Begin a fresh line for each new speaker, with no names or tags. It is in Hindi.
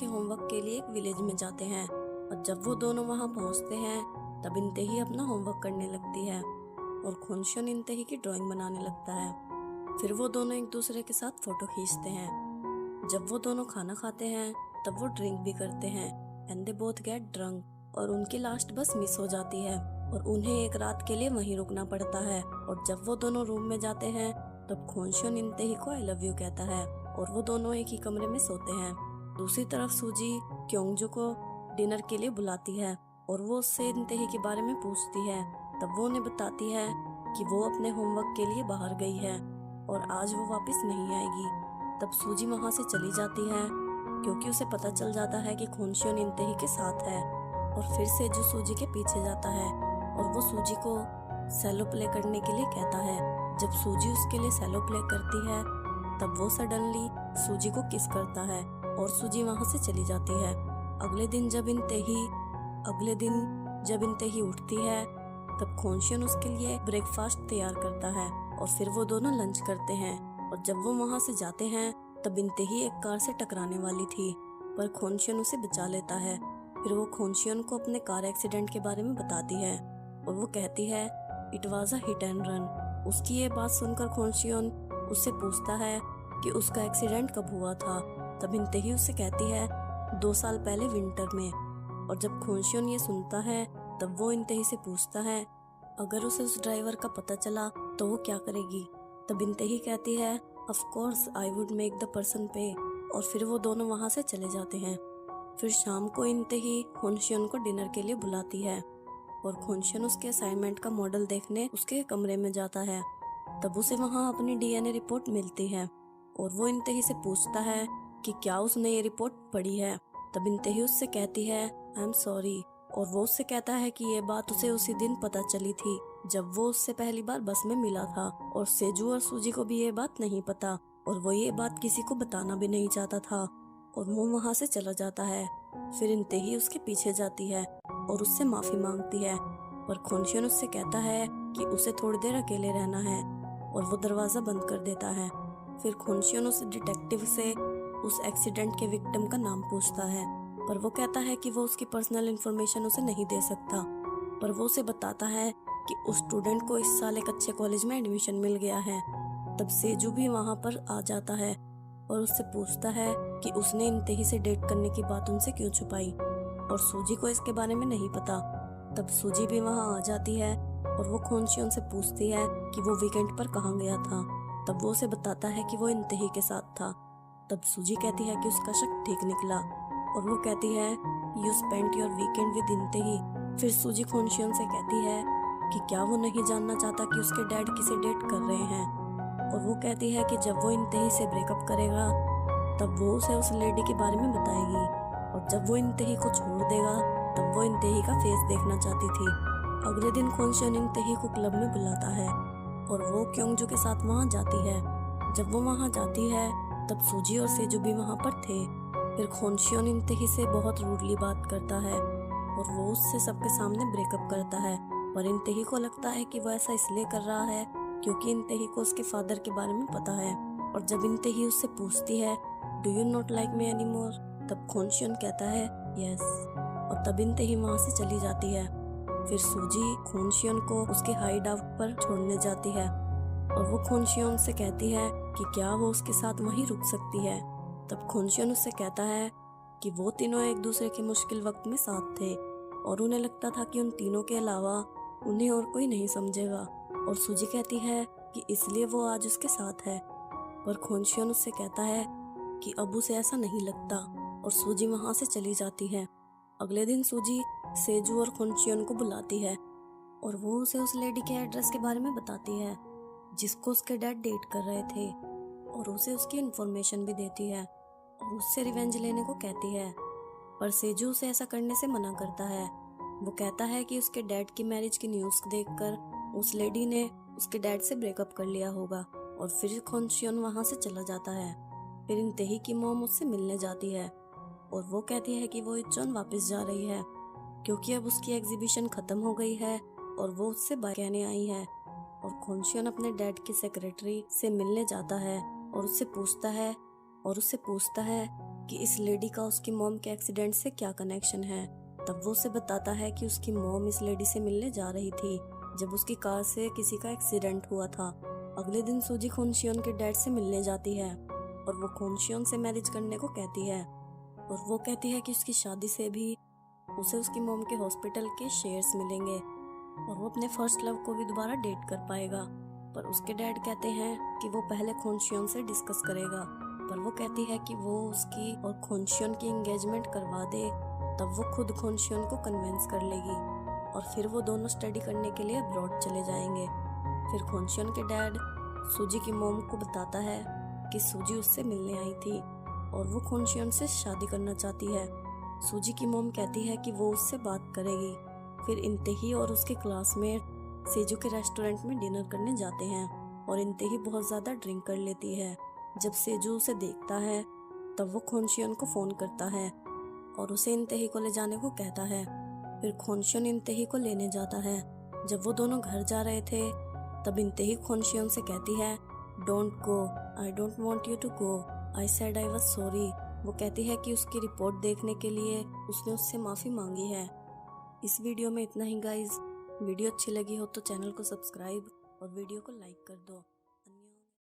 उसके होमवर्क के लिए एक विलेज में जाते हैं और जब वो दोनों वहां पहुंचते हैं तब इंतेही अपना होमवर्क करने लगती है और खोनशियन इंतेही की ड्राइंग बनाने लगता है। फिर वो दोनों एक दूसरे के साथ फोटो खींचते हैं। जब वो दोनों खाना खाते हैं तब वो ड्रिंक भी करते हैं and they both get drunk और उनकी लास्ट बस मिस हो जाती है और उन्हें एक रात के लिए वहीं रुकना पड़ता है। और जब वो दोनों रूम में जाते हैं तब खोनशियन इंतेही को आई लव यू कहता है और वो दोनों एक ही कमरे में सोते हैं। दूसरी तरफ सूजी क्योंगजू को डिनर के लिए बुलाती है और वो उससे इंतेही के बारे में पूछती है। तब वो उन्हें बताती है कि वो अपने होमवर्क के लिए बाहर गई है और आज वो वापस नहीं आएगी। तब सूजी वहाँ से चली जाती है क्योंकि उसे पता चल जाता है कि खोनशियन इंतेही के साथ है। और फिर से जो सूजी के पीछे जाता है और वो सूजी को सेलो प्ले करने के लिए कहता है। जब सूजी उसके लिए सेलो प्ले करती है तब वो सडनली सूजी को किस करता है और सूजी वहाँ से चली जाती है। अगले दिन जब इंतेही उठती है तब खोनशियन उसके लिए ब्रेकफास्ट तैयार करता है और फिर वो दोनों लंच करते हैं। और जब वो वहाँ से जाते हैं तब इंतेही एक कार से टकराने वाली थी पर खोनशियन उसे बचा लेता है। फिर वो खोनशियन को अपने कार एक्सीडेंट के बारे में बताती है और वो कहती है it was a hit and run. उसकी ये बात सुनकर खोनशियन उससे पूछता है कि उसका एक्सीडेंट कब हुआ था। तब इंतेही उससे कहती है 2 साल पहले विंटर में। और जब खोनशियन ये सुनता है तब वो इंतेही से पूछता है अगर उसे उस ड्राइवर का पता चला तो वो क्या करेगी। तब इंतेही कहती है of course I would make the person पे। और फिर वो दोनों वहाँ से चले जाते हैं। फिर शाम को इंतेही खोनशियन को डिनर के लिए बुलाती है और खोनशियन उसके असाइनमेंट का मॉडल देखने उसके कमरे में जाता है। तब उसे वहाँ अपनी डीएनए रिपोर्ट मिलती है और वो इंतेही से पूछता है कि क्या उसने ये रिपोर्ट पढ़ी है। तब इंतेही उससे कहती है आई एम सॉरी और वो उससे कहता है कि ये बात उसे उसी दिन पता चली थी जब वो उससे पहली बार बस में मिला था और सेजू और सूजी को भी ये बात नहीं पता और वो ये बात किसी को बताना भी नहीं चाहता था और वो वहाँ से चला जाता है। फिर इंतेही उसके पीछे जाती है और उससे माफी मांगती है पर खोनशियन उससे कहता है कि उसे थोड़ी देर अकेले रहना है और वो दरवाजा बंद कर देता है। फिर खोनशियन उस डिटेक्टिव से उस एक्सीडेंट के विक्टिम का नाम पूछता है पर वो कहता है कि वो उसकी पर्सनल इंफॉर्मेशन उसे नहीं दे सकता। पर वो उसे बताता है कि उस स्टूडेंट को इस साल एक अच्छे कॉलेज में एडमिशन मिल गया है। तब सेजू भी वहाँ पर आ जाता है और उससे पूछता है कि उसने इंतेही से डेट करने की बात उनसे क्यों छुपाई और सूजी को इसके बारे में नहीं पता। तब सूजी भी वहाँ आ जाती है और वो खोनशियन से पूछती है कि वो वीकेंड पर कहाँ गया था। तब वो उसे बताता है कि वो इंतेही के साथ था। तब सूजी कहती है कि उसका शक ठीक निकला और वो कहती है you spent your weekend with इंतेही। फिर सूजी खोनशियन से कहती है कि क्या वो नहीं जानना चाहता कि उसके डैड किसे डेट कर रहे हैं। और वो कहती है कि जब वो इंतेही से ब्रेकअप करेगा तब वो उसे उस लेडी के बारे में बताएगी और जब वो इंतेही को छोड़ देगा तब वो इंतेही का फेस देखना चाहती थी। अगले दिन खोनशियन इंतेही को क्लब में बुलाता है और वो क्योंगजू के साथ वहाँ जाती है। जब वो वहाँ जाती है तब सूजी और सेजू भी वहाँ पर थे। फिर खोनशियन इंतेही से बहुत रूडली बात करता है और वो उससे सबके सामने ब्रेकअप करता है पर इंतेही को लगता है कि वो ऐसा इसलिए कर रहा है क्योंकि इंतेही को उसके फादर के बारे में पता है। और जब इंतेही उससे पूछती है do you not like me anymore तब खोनशियन कहता है यस और तब इंतेही वहाँ से चली जाती है। फिर सूजी खोनशियन को उसके हाइड आउट पर छोड़ने जाती है और वो खोनशियन से कहती है कि क्या वो उसके साथ वहीं रुक सकती है। तब खोनशियन उससे कहता है कि वो तीनों एक दूसरे के मुश्किल वक्त में साथ थे और उन्हें लगता था कि उन तीनों के अलावा उन्हें और कोई नहीं समझेगा। और सूजी कहती है कि इसलिए वो आज उसके साथ है पर खोनशियन उससे कहता है कि अब उसे ऐसा नहीं लगता और सूजी वहाँ से चली जाती है। अगले दिन सूजी सेजू और खोनशियन को बुलाती है और वो उसे उस लेडी के एड्रेस के बारे में बताती है जिसको उसके डैड डेट कर रहे थे और उसे उसकी इन्फॉर्मेशन भी देती है और उससे रिवेंज लेने को कहती है। पर सेजू उसे ऐसा करने से मना करता है। वो कहता है कि उसके डैड की मैरिज की न्यूज़ देखकर उस लेडी ने उसके डैड से ब्रेकअप कर लिया होगा और फिर खोनशियन वहाँ से चला जाता है। फिर इंतेही की मॉम उससे मिलने जाती है और वो कहती है कि वो इच्चोन वापस जा रही है क्योंकि अब उसकी एग्जीबिशन खत्म हो गई है और वो उससे बाय कहने आई है। और खोनशियन अपने डैड की सेक्रेटरी से मिलने जाता है और उससे पूछता है कि इस लेडी का उसकी मॉम के एक्सीडेंट से क्या कनेक्शन है। तब वो उसे बताता है कि उसकी मॉम इस लेडी से मिलने जा रही थी जब उसकी कार से किसी का एक्सीडेंट हुआ था। अगले दिन सूजी खोनशियोन के डैड से मिलने जाती है और वो खोनशियोन से मैरिज करने को कहती है और वो कहती है कि उसकी शादी से भी उसे उसकी मॉम के हॉस्पिटल के शेयर्स मिलेंगे और वो अपने फर्स्ट लव को भी दोबारा डेट कर पाएगा। पर उसके डैड कहते हैं कि वो पहले खोनशियोन से डिस्कस करेगा, पर वो कहती है कि वो उसकी और खोनशियोन की एंगेजमेंट करवा दे, तब वो खुद खोनशियोन को कन्विंस कर लेगी और फिर वो दोनों स्टडी करने के लिए अब्रॉड चले जाएंगे। फिर खोनशियोन के डैड सूजी की मॉम को बताता है कि सूजी उससे मिलने आई थी और वो खोनशियोन से शादी करना चाहती है। सूजी की मॉम कहती है कि वो उससे बात करेगी। फिर इंतेही और उसके क्लासमेट सेजू के रेस्टोरेंट में डिनर करने जाते हैं और इंतेही बहुत ज्यादा ड्रिंक कर लेती है। जब सेजू उसे देखता है तब वो खोनशियोन को फोन करता है और उसे इंतेही को ले जाने को कहता है। फिर खोनशियोन इंतेही को लेने जाता है। जब वो दोनों घर जा रहे थे तब इंतेही खोनशियोन से कहती है, don't go, I don't want you to go, I said I was sorry. वो कहती है कि उसकी रिपोर्ट देखने के लिए उसने उससे माफी मांगी है। इस वीडियो में इतना ही गाइज। वीडियो अच्छी लगी हो तो चैनल को सब्सक्राइब और वीडियो को लाइक कर दो।